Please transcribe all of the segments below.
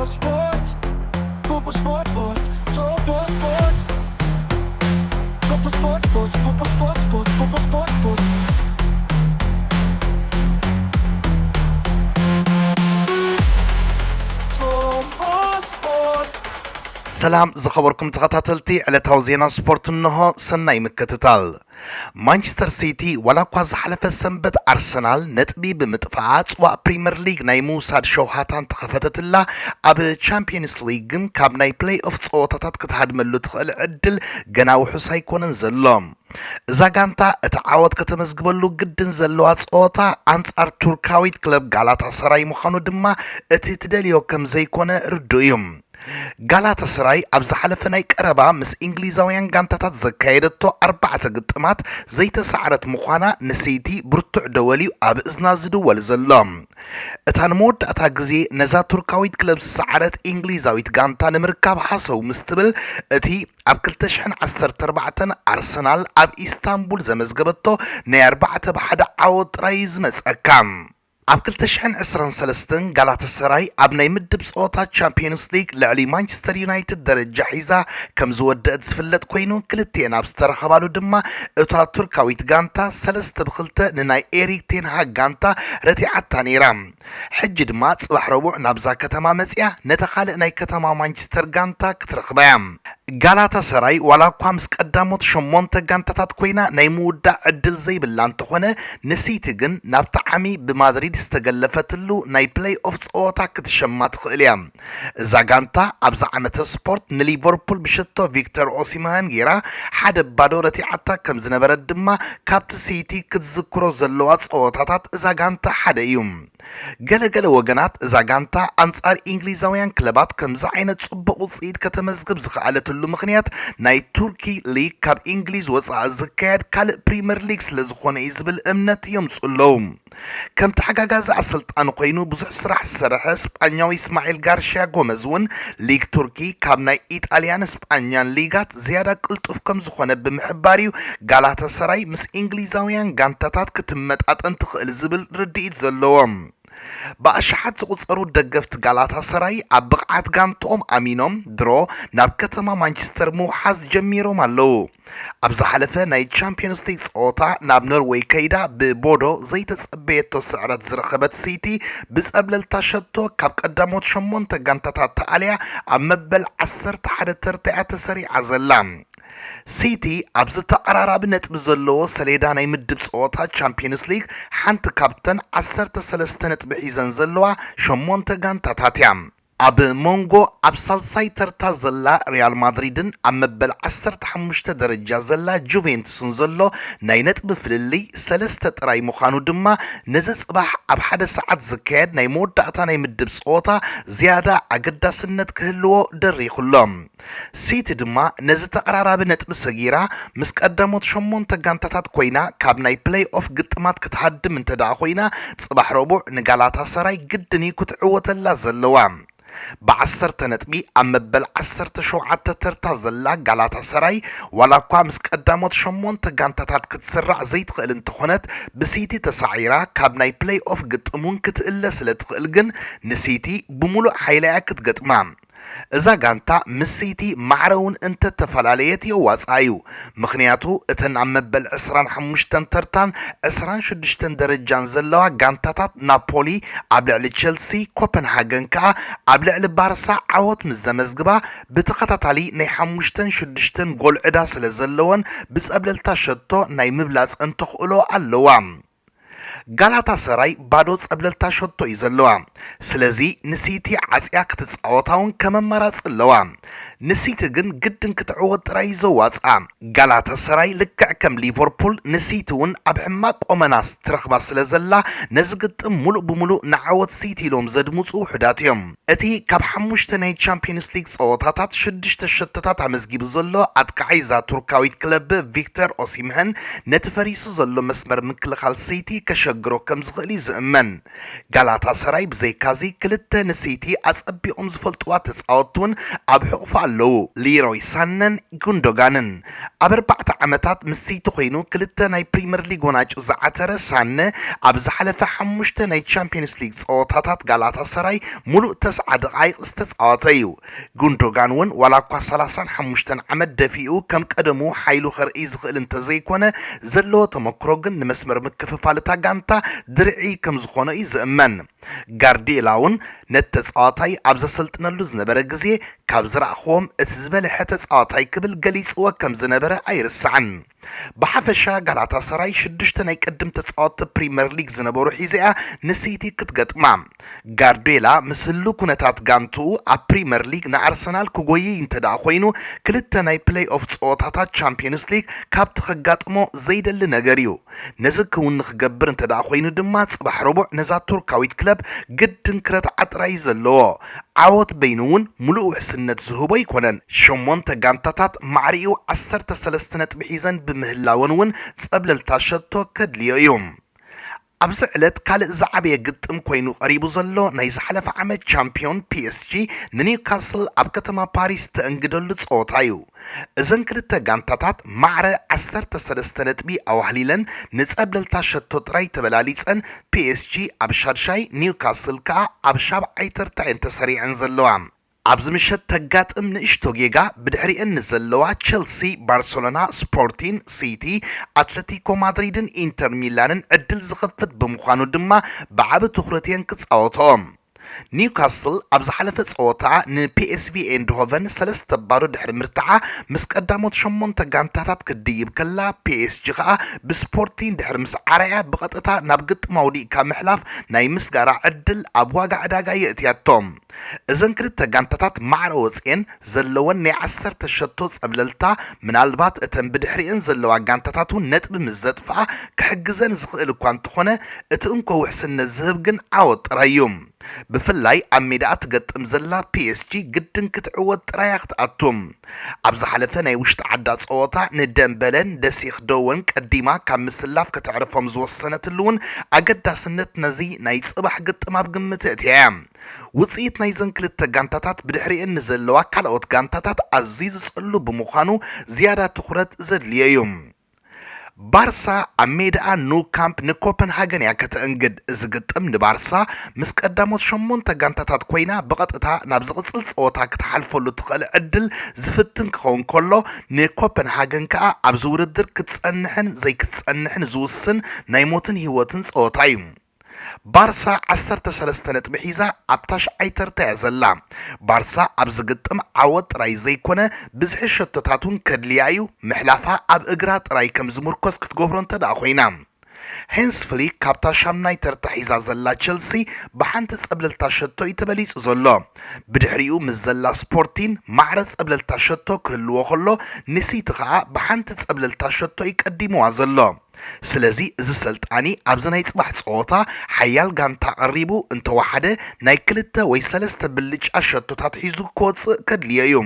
Sport, Popo Sport, Topo Sport, Topo Sport, Popo Sport, Popo Sport. سلام زخبركم تغطاتلتي على توزينا سبورت النهو سناي مكتتال مانشستر سيتي ولا قواز حلف السنبت أرسنال نتبي بمتفاعات وبريمير ليج نايمو ساد شوهاتان تخفتت الله أب تشامبيونز ليج كاب ناي بلاي اوف تصوتاتات كتهاد ملو تخل عدل جناو حساي كونن زلوم إذا كانت اتعاود كتمزقبلو جدن زلوات صوتا أنصار تركاويت كلب غالاتا سراي مخانو دما اتي تدليو كم زي كونه ردويم غالاتا سراي أبز حلفناي كربا مس إنجليزاويان غانتاتات زكايدتو 4 قطمات زي تسعرت مخانا نسيتي برتع دوليو أب إزنا زدوال زلوم اتان مود اتا غزي نزا تركاويت كلب سعرت إنجليزاويت غانتا نمركاب حاسو مستبل اتي أب كلتشحن 14 أرسنال أب إسطنبول زمزقبتو ناي 4 بحدا عود رايز مسأكام أب كلتشحن 23 غالاتا سراي أب ناي مدب صوتا تشامبيونز ليج لعلي مانشستر يونايتد درجة حيزا كم زودت زفلت كوينو كلتين أب سترخبالو دما اتا تركاويت غانتا 3 بخلته نناي إيريك تين هاق غانتا رتيعات تانيرام حج دما صباح ربوع نابزا كتما مزيا نتخالق ناي كتما مانشستر غانتا كترخبايام غالاتا سراي ولا قامس قداموت شمونتا غانتاتات كوينا ناي مودا عدل زي بلان تخونه نسيتي جن نابتعامي بمادريد استغلفتلو ناي بلاي اوف صوتا كتشمات خليام اذا غانتا ابز عمت سبورت نليفربول بشتو فيكتور اوسيمان غيرا حد بادورتي عتا كم زنبرد دما كابت سيتي كتذكرو زلوات صوتاتات اذا غانتا حد يوم ገለገለ ወገናት እዛ ጋንታ አንጻር እንግሊዛውያን ክለባት ከምዛ አይነት ጽቡቅ ውጽኢት ከተመዝገብ ዝኽአለትሉ ምክንያት ናይ ቱርኪ ሊግ ካብ እንግሊዝ ወፃ ዝካየድ ካልእ ፕሪሚየር ሊግ ስለዝኾነ ይዝብል እምነት የምጽለው ከም ተሓጋጋዚ አሰልጣን ኮይኑ ብዙሕ ስራሕ ዝሰርሐ ስፓኛዊ እስማኤል ጋርሺያ ጎመዝ እውን ሊግ ቱርኪ ካብ ናይ ኢጣልያን ስፓኛን ሊጋት ዝያዳ ቅልጡፍ ከም ዝኾነ ብምሕባርዩ ጋላታ ሰራይ ምስ እንግሊዛውያን ጋንታታት ክትመጣጠን ትኽእል ዝብል ርድኢት ዘለዎም بأشحات زقصرو دقفت غالاتا سراي أبقعات غانتوم أمينوم درو ناب كتما مانشستر موحاز جميرو مالو أبزا حلفة ناي تشامبيونز ليج صوتا ناب نروي كيدا ببودو زي تسقبيتو سعرات زرخبت سيتي بس قبل التاشتو كاب قداموت شمونتا غانتاتا تاليا أمبل 10 تحد ترتعات سري عزلام سيتي أبز تقرارب نتب زلو سليدا ناي مدب صوتا تشامبيونز ليج حانت كابتن 13 نتب حيزن زلوا شمونتا غانتاتاتيام أب مونغو أب سالساي ترتا زلا ريال مدريدن أمبل 15 درجة زلا جوفنتوسن زلو ناي نتب فللي 3 تراي مخانو دما نزل صباح أب حدا ساعات زكاد ناي مودا أتا ناي مدب صوتا زيادة أقدا سنت كهلو دري خلوم سيتي دما نزل تقرارب نتب سجيرا مسك قداموت شمونتا غانتاتات كوينا كاب ناي بلاي اوف قطمات كتحدم انت دا خوينا صباح ربوع نغالاتا سراي قدني كتعوت الله زلوام بعصر تنتبي أمبل 17 ترتا زلا غالاتا سراي ولا قا مسك قداموت شمونتا غانتاتات كتسرع زي تخيل انتخونت بسيتي تسعيرا كاب ناي بلاي اوف قطمون كتقل سلتخيل جن نسيتي بمولو حيلايا كتقطمام إذا غانتا مسيتي معرون انت تفلاليتي واتسايو مخنياتو اتن عمبل 25 ترتان 26 درجان زلوا غانتاتات نابولي ابلع لتشلسي كوبنهاجن كا ابلع لبارسا عوت مزمزغبا بتخطاتالي ناي 5-6 جول عدا سلازلون بس قبل التاشتو ناي مبلاص انتخولو اللوام غالاتا سراي بادو صبللتا شوتو يزلوا سلازي نسيتي عصيا كتصاوتاون كممرات صلوا نسيت جن جدن كتعود رايزو واصا غالاتا سراي لكع كم ليفربول نسيتون ابحما قومناس ترخبا سلازلا نزغط ملو بملو نعود سيتي لوم زدمصو حداتيوم اتي كاب 5 ناي تشامبيونز ليج صوتاتات 6 شتتات امزغيب زلو اتقعيزا تركاويت كلب فيكتور اوسيمهن نتفريسو زلو مسمر مكلخال سيتي كش ከሸግሮ ከም ዝኽእል ዝእመን ጋላታ ሰራይ ብዘይካዚ ክልተ ንሲቲ አጸቢኦም ዝፈልጥዋ ተጻወቱን ኣብ ሕቑፉ ኣለዉ ሊሮይ ሳነን ጉንዶጋንን ኣብ 4 ዓመታት ምስ ሲቲ ኮይኑ ክልተ ናይ ፕሪምየር ሊግ ወናጩ ዝዓተረ ሳነ ኣብ ዝሓለፈ 5 ናይ ቻምፒየንስ ሊግ ጸወታታት ጋላታ ሰራይ ሙሉእ 9 ደቂቕ ዝተጻወተ እዩ ጉንዶጋን ውን ዋላ እኳ 35 ዓመት ደፊኡ ከም ቀደሙ ሓይሉ ኸርኢ ዝኽእል እንተዘይኮነ ዘለዎ ተመክሮ ግን ንመስመር ምክፍፋልታ ጋንታ ድርዒ ከም ዝኾነ እዩ ዝእመን ጋርዲዮላ ውን ነቲ ተጻዋታይ ኣብ ዘሰልጥነሉ ዝነበረ ግዜ ካብ ዝረኣኽዎም እቲ ዝበለሐ ተጻዋታይ ክብል ገሊጽዎ ከም ዝነበረ ኣይርስዓን ብሓፈሻ ጋላታ ሰራይ 6 ናይ ቀድም ተጻወቲ ፕሪምየር ሊግ ዝነበሩ ሒዚኣ ንሲቲ ክትገጥማ ጋርዲዮላ ምስሉ ኩነታት ጋንቱ ኣብ ፕሪምየር ሊግ ንኣርሰናል ክጎይ እንተዳ ኮይኑ ክልተ ናይ ፕሌይ ኦፍ ጸወታታት ቻምፒየንስ ሊግ ካብ ተኸጋጥሞ ዘይደሊ ነገር እዩ ነዚ ክውን ንኽገብር እንተዳ ኮይኑ ድማ ጽባሕ ረቡዕ ነዛ ቱርካዊት ክለብ ግድን ክረትዓጥራይ ዘለዎ ዓወት በይኑ ውን ሙሉእ ውሕስነት ዝህቦ ይኮነን 8 ጋንታታት ማዕሪኡ 13 ነጥቢ ሒዘን ብምህላውን ውን ጸብለልታ ሸቶ ከድልዮ እዮም ኣብዚ ዕለት ካልእ ዝዓበየ ግጥም ኮይኑ ቀሪቡ ዘሎ ናይ ዝሓለፈ ዓመት ቻምፒዮን PSG ንኒውካስል ኣብ ከተማ ፓሪስ ተእንግደሉ ጸወታ እዩ እዘን ክልተ ጋንታታት ማዕረ 13 ነጥቢ ኣዋህሊለን ንጸብለልታ ሸቶ ጥራይ ተበላሊጸን PSG ኣብ ሻድሻይ ኒውካስል ከዓ ኣብ 7ይ ተርታ ተሰሪዐን ዘለዋ ኣብዚ ምሸት ተጋጥም ንእሽቶ ጌጋ ብድሕሪአን ዘለዋ ቸልሲ ባርሰሎና ስፖርቲን ሲቲ አትሌቲኮ ማድሪድን ኢንተር ሚላንን ዕድል ዝኸፍት ብምዃኑ ድማ ብዓብ ትኹረትን ክጻወቶም ኒውካስል ኣብ ዝሓለፈ ጸወታ ንፒኤስቪ ኤንድሆቨን 3 ባዶ ድሕሪ ምርታዓ ምስ ቀዳሞት 8 ጋንታታት ክድይብ ከላ ፒኤስጂ ከዓ ብስፖርቲን ድሕሪ ምስ ዓረያ ብቐጥታ ናብ ግጥም ኣውዲእካ ምሕላፍ ናይ ምስጋራ ዕድል ኣብ ዋጋ ዕዳጋ የእትያቶም እዘን ክልተ ጋንታታት ማዕረ ወፅአን ዘለወን ናይ 10 ሸቶ ጸብለልታ ምናልባት እተን ብድሕሪአን ዘለዋ ጋንታታት ነጥቢ ምስ ዘጥፍኣ ክሕግዘን ዝኽእል እኳ እንተኾነ እቲ እንኮ ውሕስነት ዝህብ ግን ዓወት ጥራይ እዩ ብፍላይ ኣብ ሜዳኣ ትገጥም ዘላ PSG ግድን ክትዕወት ጥራያ ክትኣቱም ኣብ ዝሓለፈ ናይ ውሽጢ ዓዳ ጸወታ ንደምበለን ደሲኽ ደወን ቀዲማ ካብ ምስላፍ ከተዕርፎም ዝወሰነትሉውን ኣገዳስነት ነዚ ናይ ጽባሕ ግጥም ኣብ ግምት እትያ ውጽኢት ናይ ዘን ክልተ ጋንታታት ብድሕሪአን ንዘለዋ ካልኦት ጋንታታት ኣዝዩ ዝጸሉ ብምዃኑ ዝያዳ ትኹረት ዘድልዮ እዩ ባርሳ ኣብ ሜዳኣ ኑ ካምፕ ንኮፐንሃገን እያ ከተእንግድ እዚ ግጥም ንባርሳ ምስ ቀዳሞት 8 ጋንታታት ኮይና ብቐጥታ ናብ ዝቕጽል ጸወታ ክትሓልፈሉ ትኽእል ዕድል ዝፍትን ክኸውን ከሎ ንኮፐንሃገን ከዓ ኣብዚ ውድድር ክትጸንሕን ዘይክትጸንሕን ዝውስን ናይ ሞትን ህይወትን ጸወታ እዩ ባርሳ 13 ነጥቢ ሒዛ ኣብ ታሽዓይ ተርታ እያ ዘላ ባርሳ ኣብ ዝግጥም ዓወት ጥራይ ዘይኮነ ብዝሒ ሸቶታቱን ከድልያ እዩ ምሕላፋ ኣብ እግራ ጥራይ ከም ዝምርኮስ ክትገብሮ እንተዳ ኮይና ሄንስ ፍሊክ ካብታ 8ይ ተርታ ሒዛ ዘላ ቸልሲ ብሓንቲ ጸብለልታ ሸቶ ይተበሊጹ ዘሎ ብድሕሪኡ ምስ ዘላ ስፖርቲን ማዕረ ጸብለልታ ሸቶ ክህልዎ ከሎ ንሲቲ ከዓ ብሓንቲ ጸብለልታ ሸቶ ይቀዲምዋ ዘሎ ስለዚ እዚ ሰልጣኒ ኣብዚ ናይ ጽባሕ ጸወታ ሓያል ጋንታ ቀሪቡ እንተወሓደ ናይ 2 ወይ 3 ብልጫ ሸቶታት ሒዙ ክወፅእ ከድልዮ እዩ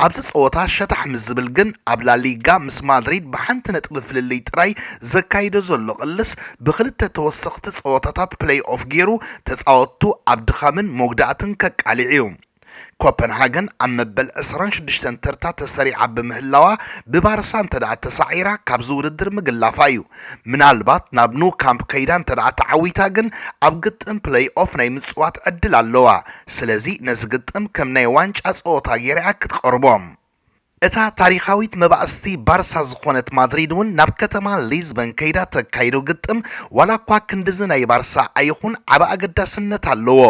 ኣብዚ ጸወታ ሸታሕ ምስ ዝብል ግን ኣብ ላሊጋ ምስ ማድሪድ ብሓንቲ ነጥቢ ፍልልይ ጥራይ ዘካይዶ ዘሎ ቅልስ ብክልተ ተወሰኽቲ ጸወታታት ፕሌይ ኦፍ ገይሩ ተጻወቱ ኣብ ድኻምን መጉዳእትን ከቃሊዕ እዩ ኮፐንሃገን ኣብ መበል 26 ተርታ ተሰሪዓ ብምህላዋ ብባርሳ እንተደኣ ተሳዒራ ካብ ዝውድድር ምግላፋ እዩ ምናልባት ናብ ኑ ካምፕ ከይዳ እንተደኣ ተዓዊታ ግን ኣብ ግጥም ፕሌይ ኦፍ ናይ ምጽዋት ዕድል ኣለዋ ስለዚ ነዚ ግጥም ከም ናይ ዋንጫ ጸወታ ጌርያ ክትቀርቦም እታ ታሪኻዊት መባእስቲ ባርሳ ዝኾነት ማድሪድ ውን ናብ ከተማ ሊዝበን ከይዳ ተካይዶ ግጥም ዋላ እኳ ክንድዚ ናይ ባርሳ ኣይኹን ዓብ ኣገዳስነት ኣለዎ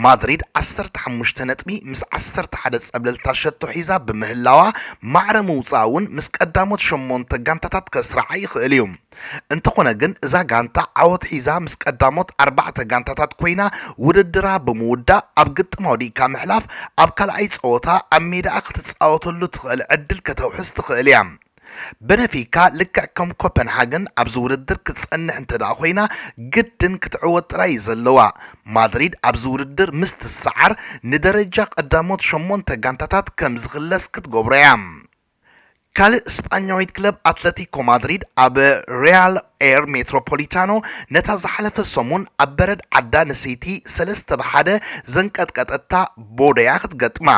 ማድሪድ 15 ነጥቢ ምስ 11 ጸብለልታ ሸቶ ሒዛ ብምህላዋ ማዕረ ምውፃውን ምስ ቀዳሞት 8 ጋንታታት ከስራዓ ይኽእል እዩ እንተኾነ ግን እዛ ጋንታ ዓወት ሒዛ ምስ ቀዳሞት 4 ጋንታታት ኮይና ውድድራ ብምውዳእ ኣብ ግጥም ኣውዲእካ ምሕላፍ ኣብ ካልኣይ ጸወታ ኣብ ሜዳኣ ክትጻወተሉ ትኽእል ዕድል ከተውሕዝ ትኽእል እያ በነፊካ ልክዕ ከም ኮፐንሃገን ኣብ ዝውድድር ክትጸንሕ እንተዳ ኮይና ግድን ክትዕወት ጥራይ ዘለዋ ማድሪድ ኣብ ዝውድድር ምስ ትሰዓር ንደረጃ ቀዳሞት 8 ጋንታታት ከም ዝኽለስ ክትገብሮ እያ ካልእ እስጳኛዊት ክለብ ኣትለቲኮ ማድሪድ ኣብ ሪያል ኤር ሜትሮፖሊታኖ ነታ ዝሓለፈ ሰሙን ኣብ በረድ ዓዳ ንሴይቲ 3-1 ዘንቀጥቀጠታ ቦደያ ክትገጥማ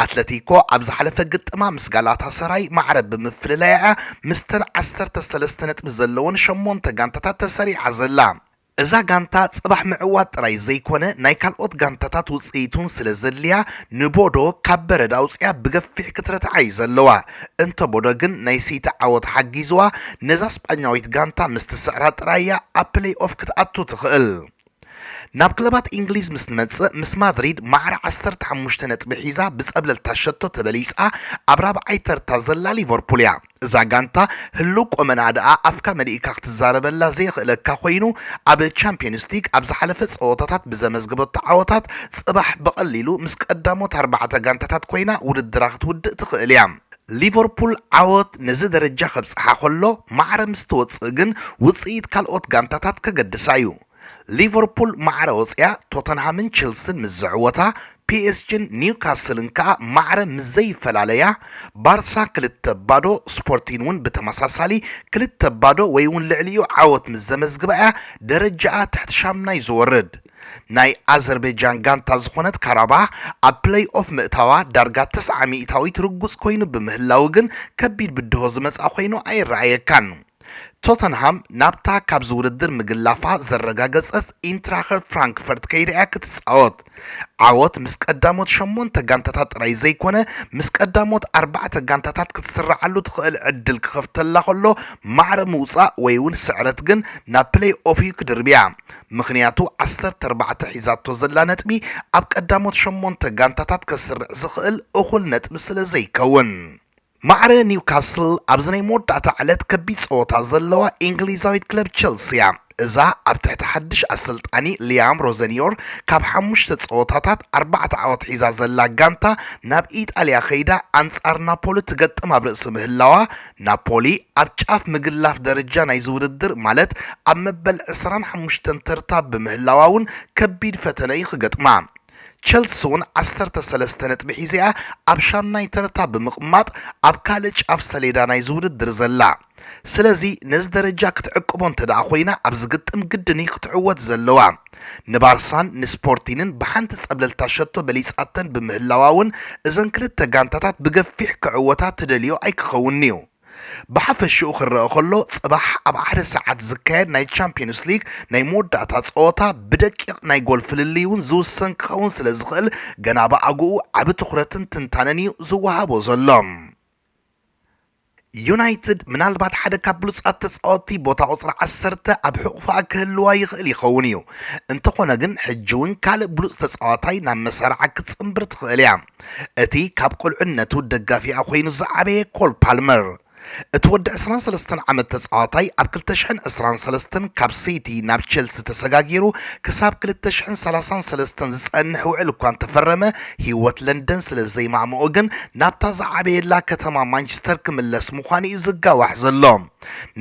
ኣትለቲኮ ኣብ ዝሓለፈ ግጥማ ምስ ጋላታ ሰራይ ማዕረ ብምፍልላያ ምስተን 13 ነጥቢ ዘለዎን 8 ጋንታታት ተሰሪዓ ዘላ እዛ ጋንታ ጽባሕ ምዕዋት ጥራይ ዘይኮነ ናይ ካልኦት ጋንታታት ውጽኢቱን ስለ ዘልያ ንቦዶ ካብ በረድ ኣውፅያ ብገፊሕ ክትረትዓይ ዘለዋ እንተ ቦዶ ግን ናይ ሲቲ ዓወት ሓጊዝዋ ነዛ ስጳኛዊት ጋንታ ምስ ትስዕራ ጥራያ ኣብ ፕሌይ ኦፍ ክትኣቱ ትኽእል ናብ ክለባት እንግሊዝ ምስ ንመጽእ ምስ ማድሪድ ማዕረ 15 ነጥቢ ሒዛ ብጸብለልታ ሸቶ ተበሊጻ ኣብ ራብዓይ ተርታ ዘላ ሊቨርፑል እያ እዛ ጋንታ ህሉ ቆመና ደኣ ኣፍካ መሊእካ ክትዛረበላ ዘይኽእለካ ኮይኑ ኣብ ቻምፒየንስ ሊግ ኣብ ዝሓለፈ ፀወታታት ብዘመዝገበቶ ዓወታት ጽባሕ በቐሊሉ ምስ ቀዳሞት 4 ጋንታታት ኮይና ውድድራ ክትውድእ ትኽእል እያ ሊቨርፑል ዓወት ነዚ ደረጃ ከብጽሓ ከሎ ማዕረ ምስ ተወጽእ ግን ውጽኢት ካልኦት ጋንታታት ከገድሳ እዩ ሊቨርፑል ማዕረ ወጽያ ቶተንሃምን ቼልሲን ምስ ዘዕወታ ፒኤስጂን ኒውካስልን ከዓ ማዕረ ምስ ዘይፈላለያ ባርሳ 2-0 ስፖርቲን እውን ብተመሳሳሊ 2-0 ወይ እውን ልዕሊኡ ዓወት ምስ ዘመዝግበያ ደረጃኣ ትሕቲ ሻምናይ ዝወርድ ናይ ኣዘርቤጃን ጋንታ ዝኾነት ካራባህ ኣብ ፕሌይ ኦፍ ምእታዋ ዳርጋ 9 ሚእታዊት ርጉጽ ኮይኑ ብምህላው ግን ከቢድ ብድሆ ዝመጻ ኮይኑ ኣይረኣየካን ቶተንሃም ናብታ ካብ ዝውድድር ምግላፋ ዘረጋገጸት ኢንትራኸር ፍራንክፈርት ከይድያ ክትጻወት ዓወት ምስ ቀዳሞት 8 ጋንታታት ጥራይ ዘይኮነ ምስ ቀዳሞት 4 ጋንታታት ክትስራዓሉ ትኽእል ዕድል ክኸፍተላ ከሎ ማዕረ ምውጻእ ወይ እውን ስዕረት ግን ናብ ፕሌይ ኦፍ ክድርብያ ምኽንያቱ 14 ሒዛቶ ዘላ ነጥቢ ኣብ ቀዳሞት 8 ጋንታታት ከስርዕ ዝኽእል እኹል ነጥቢ ስለ ዘይከውን ማዕረ ኒውካስል ኣብ ዝናይ መወዳእታ ዕለት ከቢድ ፀወታ ዘለዋ እንግሊዛዊት ክለብ ቼልሲ እያ እዛ ኣብ ትሕቲ ሓድሽ ኣሰልጣኒ ሊያም ሮዘኒዮር ካብ 5 ፀወታታት 4 ዓወት ሒዛ ዘላ ጋንታ ናብ ኢጣልያ ኸይዳ ኣንጻር ናፖሊ ትገጥም ኣብ ርእሲ ምህላዋ ናፖሊ ኣብ ጫፍ ምግላፍ ደረጃ ናይ ዝውድድር ማለት ኣብ መበል 25 ተርታ ብምህላዋ እውን ከቢድ ፈተነ ክገጥማ ቼልሲ እውን 13 ነጥቢ ሒዛ ኣብ ሻምናይ ተርታ ብምቕማጥ ኣብ ካልእ ጫፍ ሰሌዳ ናይ ዝውድድር ዘላ ስለዚ ነዚ ደረጃ ክትዕቅቦ እንተደኣ ኮይና ኣብ ዝግጥም ግድኒ ክትዕወት ዘለዋ ንባርሳን ንስፖርቲንን ብሓንቲ ጸብለልታ ሸቶ በሊጻተን ብምህላዋ እውን እዘን ክልተ ጋንታታት ብገፊሕ ክዕወታ ትደልዮ ኣይክኸውን እዩ ብሓፈሽኡ ክረአ ከሎ ጽባሕ ኣብ 1 ሰዓት ዝካየድ ናይ ቻምፒየንስ ሊግ ናይ መወዳእታ ፀወታ ብደቂቕ ናይ ጎል ፍልልይ እውን ዝውሰን ክኸውን ስለ ዝኽእል ገና ብኣግኡ ዓብ ትኹረትን ትንታነን እዩ ዝወሃቦ ዘሎ ዩናይትድ ምናልባት ሓደ ካብ ብሉጻት ተጻወቲ ቦታ ቁጽሪ 10 ኣብ ሕቑፋ ክህልዋ ይኽእል ይኸውን እዩ እንተኾነ ግን ሕጂ እውን ካልእ ብሉጽ ተጻዋታይ ናብ መሰርዓ ክትጽምብር ትኽእል እያ እቲ ካብ ቁልዕነቱ ደጋፊኣ ኮይኑ ዝዓበየ ኮል ፓልመር እትወድ 23 ዓመት ተጻዋታይ ኣብ 2023 ካብ ሲቲ ናብ ቼልሲ ተሰጋጊሩ ክሳብ 2033 ዝጸንሕ ውዕል እኳ እንተፈረመ ህይወት ለንደን ስለ ዘይማዕምኦ ግን ናብታ ዝዓበየላ ከተማ ማንቸስተር ክምለስ ምዃኑ እዩ ዝጋዋሕ ዘሎ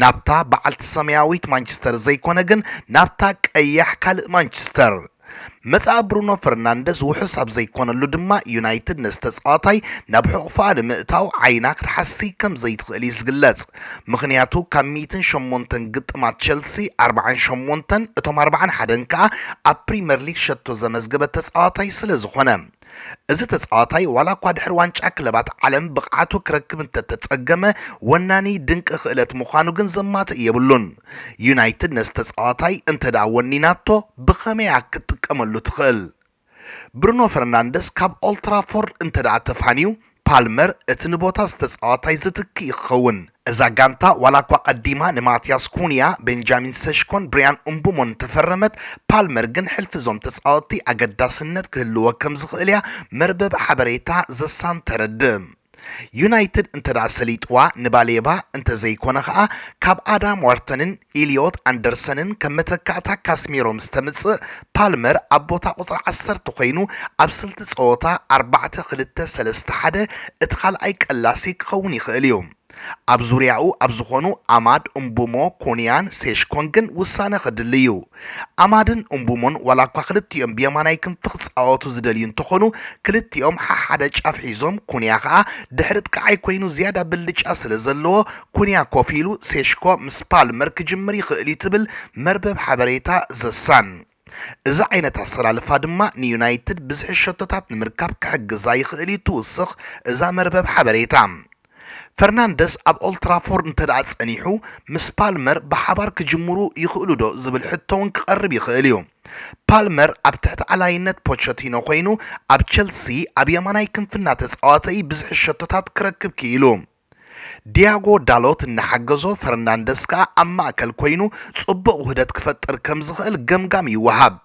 ናብታ በዓልቲ ሰማያዊት ማንቸስተር ዘይኮነ ግን ናብታ ቀያሕ ካልእ ማንቸስተር መጻ ብሩኖ ፈርናንደስ ውሑስ ኣብ ዘይኮነሉ ድማ ዩናይትድ ነስተጻዋታይ ናብ ሕቑፋ ንምእታው ዓይና ክትሓሲ ከም ዘይትኽእል እዩ ዝግለጽ ምኽንያቱ ካብ 108 ግጥማት ቼልሲ 48 እቶም 41 ከዓ ኣብ ፕሪምየር ሊግ ሸቶ ዘመዝገበ ተጻዋታይ ስለ ዝኾነ እዚ ተጻዋታይ ዋላ እኳ ድሕሪ ዋንጫ ክለባት ዓለም ብቕዓቱ ክረክብ እንተተጸገመ ወናኒ ድንቂ ክእለት ምዃኑ ግን ዘማትእ የብሉን ዩናይትድ ነስተጻዋታይ እንተዳ ወኒናቶ ብኸመይ ክትጥቀመሉ ትኽእል ብሩኖ ፈርናንደስ ካብ ኦልትራፎርድ እንተዳ ተፋንዩ ፓልመር እቲ ንቦታ ዝተጻዋታይ ዝትክ ይኸውን እዛ ጋንታ ዋላ እኳ ቀዲማ ንማቲያስ ኩንያ ቤንጃሚን ሰሽኮን ብሪያን እምቡሞን ተፈረመት ፓልመር ግን ሕልፊ ዞም ተጻወቲ ኣገዳስነት ክህልዎ ከም ዝኽእል እያ መርበብ ሓበሬታ ዘሳን ተረድእ ዩናይትድ እንተዳ ሰሊጥዋ ንባሌባ እንተ ዘይኮነ ከዓ ካብ ኣዳም ዋርተንን ኢሊዮት ኣንደርሰንን ከም መተካእታ ካስሚሮ ምስ ተምጽእ ፓልመር ኣብ ቦታ ቁጽሪ 10 ኮይኑ ኣብ ስልቲ ፀወታ 4-2-3-1 እቲ ካልኣይ ቀላሲ ክኸውን ይኽእል እዩ ኣብ ዙርያኡ ኣብ ዝኾኑ ኣማድ እምቡሞ ኮንያን ሴሽኮንግን ውሳነ ኸድልዩ ኣማድን እምቡሞን ዋላ እኳ ክልቲኦም ብየማናይ ክንፊ ክፃወቱ ዝደልዩ እንትኾኑ ክልቲኦም ሓደ ጫፍ ሒዞም ኩንያ ከዓ ድሕሪ ጥቃዓይ ኮይኑ ዝያዳ ብልጫ ስለ ዘለዎ ኩንያ ኮፍ ኢሉ ሴሽኮ ምስ ፓልመር ክጅምር ይኽእል እዩ ትብል መርበብ ሓበሬታ ዘሳን እዚ ዓይነት ኣሰላልፋ ድማ ንዩናይትድ ብዙሕ ሸቶታት ንምርካብ ክሕግዛ ይኽእል እዩ ትውስኽ እዛ መርበብ ሓበሬታ ፈርናንደስ ኣብ ኦልትራፎርድ እንተደኣ ጸኒሑ ምስ ፓልመር ብሓባር ክጅምሩ ይኽእሉ ዶ ዝብል ሕቶውን ክቐርብ ይኽእል እዩ ፓልመር ኣብ ትሕቲ ዓላይነት ፖቸቲኖ ኮይኑ ኣብ ቸልሲ ኣብ የማናይ ክንፍና ተጻዋተይ ብዙሕ ሸቶታት ክረክብ ክኢሉ ዲያጎ ዳሎት እናሓገዞ ፈርናንደስ ከዓ ኣብ ማእከል ኮይኑ ጽቡቕ ውህደት ክፈጥር ከም ዝኽእል ገምጋም ይወሃብ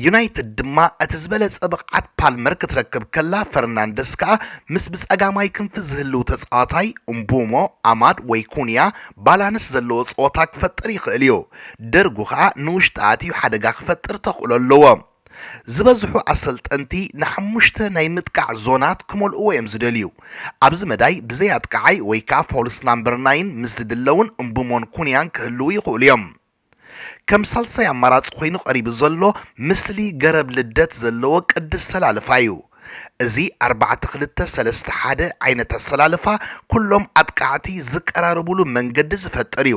ዩናይትድ ድማ እቲ ዝበለጸ ብቕዓት ፓልመር ክትረክብ ከላ ፈርናንደስ ከዓ ምስ ብጸጋማይ ክንፊ ዝህልው ተጻዋታይ እምቡሞ ኣማድ ወይ ኩንያ ባላንስ ዘለዎ ጸወታ ክፈጥር ይኽእል እዩ ደርጉ ከዓ ንውሽጢ ኣትዩ ሓደጋ ክፈጥር ተኽእሎ ኣለዎ ዝበዝሑ ኣሰልጠንቲ ንሓሙሽተ ናይ ምጥቃዕ ዞናት ክመልእዎ እዮም ዝደልዩ ኣብዚ መዳይ ብዘይ ኣጥቃዓይ ወይ ከዓ ፎልስ ናምበር 9 ምስ ዝድለውን እምቡሞን ኩንያን ክህልው ይኽእሉ እዮም ከም ሳልሳይ ኣማራፂ ኮይኑ ቀሪቡ ዘሎ ምስሊ ገረብ ልደት ዘለዎ ቅድስ ሰላልፋ እዩ እዚ 4-2-3-1 ዓይነት ኣሰላልፋ ኩሎም ኣጥቃዕቲ ዝቀራረብሉ መንገዲ ዝፈጥር እዩ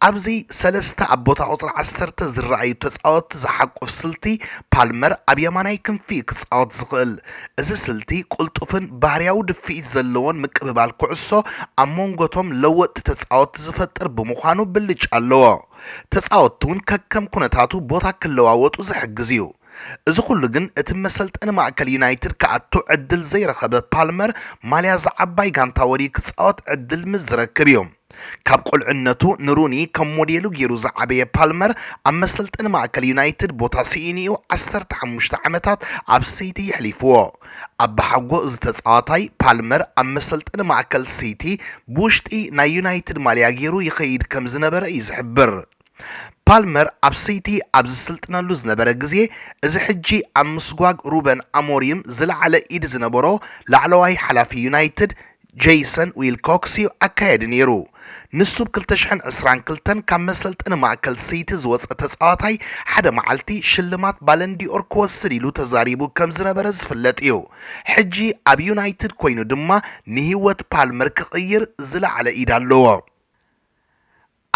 ኣብዚ ሰለስተ ኣብ ቦታ ቁፅሪ 10 ዝረኣዩ ተጻወትቲ ዝሓቁፍ ስልቲ ፓልመር ኣብ የማናይ ክንፊ ክጻወት ዝኽእል እዚ ስልቲ ቁልጡፍን ባህርያዊ ድፍኢት ዘለዎን ምቅብባል ኩዕሶ ኣብ መንጎቶም ለወጥቲ ተጻወትቲ ዝፈጥር ብምዃኑ ብልጭ ኣለዎ ተጻወቱን ከከም ኩነታቱ ቦታ ክለዋወጡ ዝሕግዝ እዩ እዚ ኩሉ ግን እቲ መሰልጠኒ ማእከል ዩናይትድ ከኣቱ ዕድል ዘይረኸበ ፓልመር ማልያ ዝዓባይ ጋንታ ወዲ ክጻወት ዕድል ምስ ዝረክብ እዩ ካብ ቁልዕነቱ ንሩኒ ከም ሞዴሉ ገይሩ ዝዓበየ ፓልመር ኣብ መሰልጠኒ ማእከል ዩናይትድ ቦታ ሲኢኒኡ 15 ዓመታት ኣብ ሲቲ ይሕሊፍዎ ኣብ ባሓጎ እዚ ተጻዋታይ ፓልመር ኣብ መሰልጠኒ ማእከል ሲቲ ብውሽጢ ናይ ዩናይትድ ማልያ ገይሩ ይኸይድ ከም ዝነበረ እዩ ዝሕብር ፓልመር ኣብ ሲቲ ኣብ ዝስልጥነሉ ዝነበረ ግዜ እዚ ሕጂ ኣብ ምስጓግ ሩበን ኣሞሪም ዝለዓለ ኢድ ዝነበሮ ላዕለዋይ ሓላፊ ዩናይትድ ጄይሰን ዊልኮክስ ኣካየድ ነይሩ ንሱ ብ2022 ካብ መሰልጠኒ ማእከል ሲቲ ዝወፀ ተጻዋታይ ሓደ መዓልቲ ሽልማት ባለንዲኦር ክወስድ ኢሉ ተዛሪቡ ከም ዝነበረ ዝፍለጥ እዩ ሕጂ ኣብ ዩናይትድ ኮይኑ ድማ ንህይወት ፓልመር ክቕይር ዝለዓለ ኢድ ኣለዎ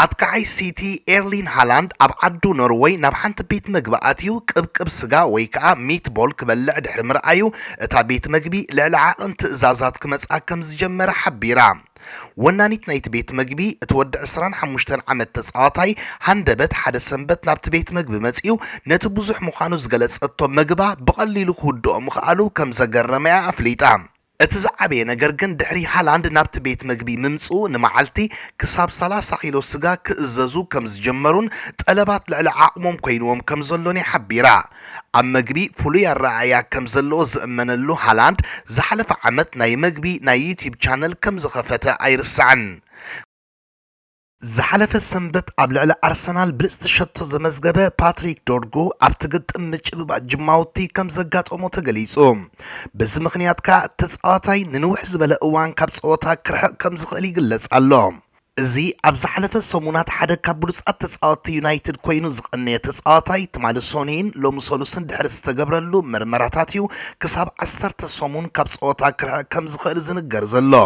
ኣጥቃዓይ ሲቲ ኤርሊን ሃላንድ ኣብ ዓዱ ኖርዌይ ናብ ሓንቲ ቤት ምግቢ ኣትዩ ቅብቅብ ስጋ ወይ ከዓ ሚትቦል ክበልዕ ድሕሪ ምርኣዩ እታ ቤት ምግቢ ልዕሊ ዓቕን ትእዛዛት ክመጽኣ ከም ዝጀመረ ሓቢራ ወናኒት ናይቲ ቤት ምግቢ እቲ ወዲ 25 ዓመት ተጻዋታይ ሃንደበት ሓደ ሰንበት ናብቲ ቤት ምግቢ መጽኡ ነቲ ብዙሕ ምዃኑ ዝገለጸቶ ምግባ ብቐሊሉ ክውድኦ ምኽኣሉ ከም ዘገረመያ ኣፍሊጣ እቲ ዝዓበየ ነገር ግን ድሕሪ ሃላንድ ናብቲ ቤት ምግቢ ምምጽኡ ንመዓልቲ ክሳብ 30 ኪሎ ስጋ ክእዘዙ ከም ዝጀመሩን ጠለባት ልዕሊ ዓቕሞም ኮይንዎም ከም ዘሎን ሓቢራ ኣብ ምግቢ ፍሉይ ኣረኣእያ ከም ዘለዎ ዝእመነሉ ሃላንድ ዝሓለፈ ዓመት ናይ ምግቢ ናይ ዩቲዩብ ቻነል ከም ዝኸፈተ ኣይርስዕን ዝሓለፈ ሰንበት ኣብ ልዕሊ ኣርሰናል ብልጽቲ ሸቶ ዘመዝገበ ፓትሪክ ዶርጉ ኣብ ትግጥም ምጭብባዕ ጅማውቲ ከም ዘጋጠሞ ተገሊጹ በዚ ምኽንያት ከዓ ተጻዋታይ ንንውሕ ዝበለ እዋን ካብ ጸወታ ክርሕቕ ከም ዝኽእል ይግለጽ ኣሎ እዚ ኣብ ዝሓለፈ ሰሙናት ሓደ ካብ ብሉጻት ተጻወትቲ ዩናይትድ ኮይኑ ዝቐነየ ተጻዋታይ ትማሊ ሶኒን ሎሚ ሰሉስን ድሕሪ ዝተገብረሉ መርመራታት እዩ ክሳብ 10 ሰሙን ካብ ጸወታ ክርሕቕ ከም ዝኽእል ዝንገር ዘሎ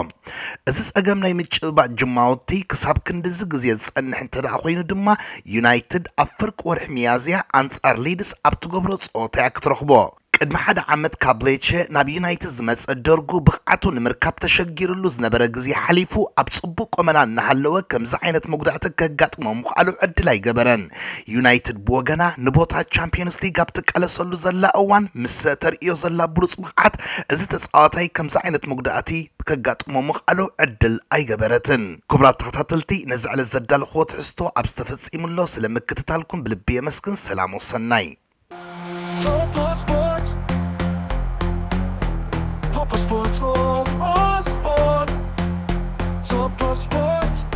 እዚ ጸገም ናይ ምጭብባዕ ጅማውቲ ክሳብ ክንዲዚ ግዜ ዝጸንሕ እንተደኣ ኮይኑ ድማ ዩናይትድ ኣብ ፍርቂ ወርሒ ሚያዝያ ኣንጻር ሊድስ ኣብ ትገብሮ ጸወታ እያ ክትረኽቦ ቅድሚ ሓደ ዓመት ካብ ሌቼ ናብ ዩናይትድ ዝመጸ ደርጉ ብቕዓቱ ንምርካብ ተሸጊሩሉ ዝነበረ ግዜ ሓሊፉ ኣብ ጽቡቕ ቆመና እናሃለወ ከምዚ ዓይነት መጉዳእቲ ከጋጥሞ ምኽኣሉ ዕድል ኣይገበረን ዩናይትድ ብወገና ንቦታ ቻምፒየንስ ሊግ ኣብ ትቃለሰሉ ዘላ እዋን ምስ ተርእዮ ዘላ ብሉጽ ብቕዓት እዚ ተጻዋታይ ከምዚ ዓይነት መጉዳእቲ ከጋጥሞ ምኽኣሉ ዕድል ኣይገበረትን ክቡራት ተኸታተልቲ ነዚ ዕለት ዘዳለኽዎ ትሕዝቶ ኣብ ዝተፈጺሙሎ ስለምክትታልኩም ብልቢ የመስግን ሰላም ወሰናይ